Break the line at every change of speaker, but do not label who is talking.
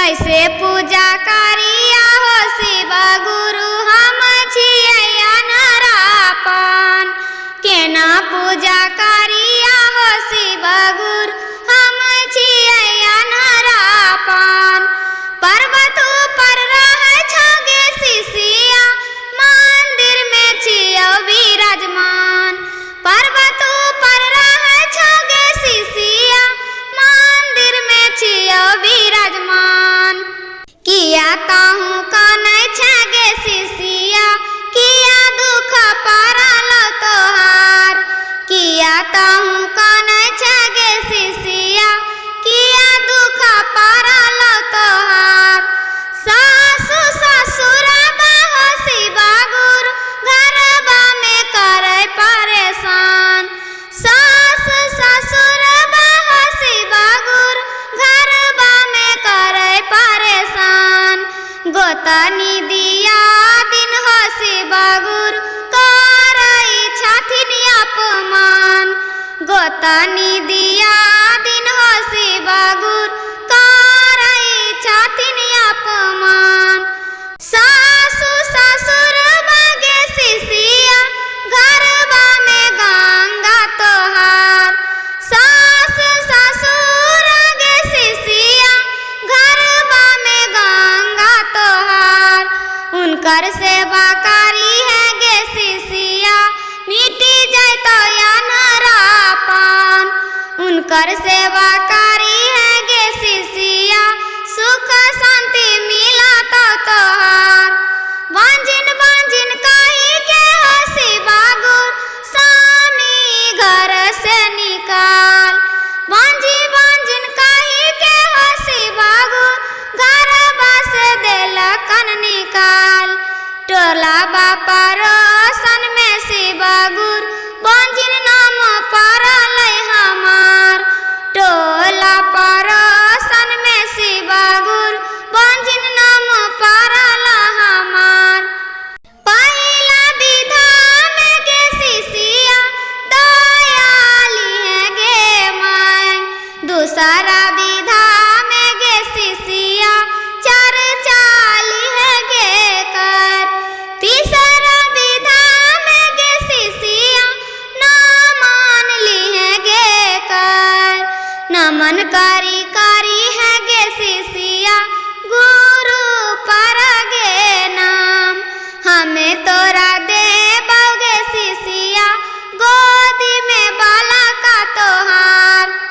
कैसे पूजा करिया हो शिव गुरु हम छिया नरापन केना पूजा करिया हो शिव गुरु हम छिया नरापन पर्वत पर रहे छगे शिष्या मंदिर में छियो विराजमान पर्वत पर रहे छगे शिष्या मंदिर में छियो विराजमान किया कहूँ कनै छगे शिष्या किया दुख पड़ल तोहार किया कहूँ कनै छगे शिष्या किया दुख पड़ल तोहार सासु ससुर बाहो शिव गुरु घरबा में करे परेशान सासु ससुर बाहो शिव गुरु घरबा में करे परेशान गोतनी दिया दिन हो शिव गुरु करई छथिन अपमान गोतनी दिया दिन हो शिव गुरु करई छथिन अपमान सासु ससुर मागे शिष्या घरबा में गंगा तोहार सासु ससुर गे शिष्या घरबा में गंगा तोहार उनकर सेवा करी है गे शिष्या मिटी जैतो या नरापन उनकर सेवा करी है गे शिष्या सुख शांति मिला तो तोहार बांजिन बांजिन कही के हो शिव गुरु स्वामी घर से निकाल बांजी बांजिन कही के हो शिव गुरु घरबा से देलकन निकाल टोला बापा रोशन में शिव गुरु बांजिन नाम पड़ल हमार टोला परोसन में शिव गुरु बांजिन नाम पड़ल हमार पहिला विधा में गे शिष्या दयाली है गे माय दूसरा विधा में गे शिष्या चर्चाली है गे कर तीसरा विधा में गे शिष्या नमन ली है गे कर नमन करी करी है गे शिष्या गुरु पर गे नाम हमें तोरा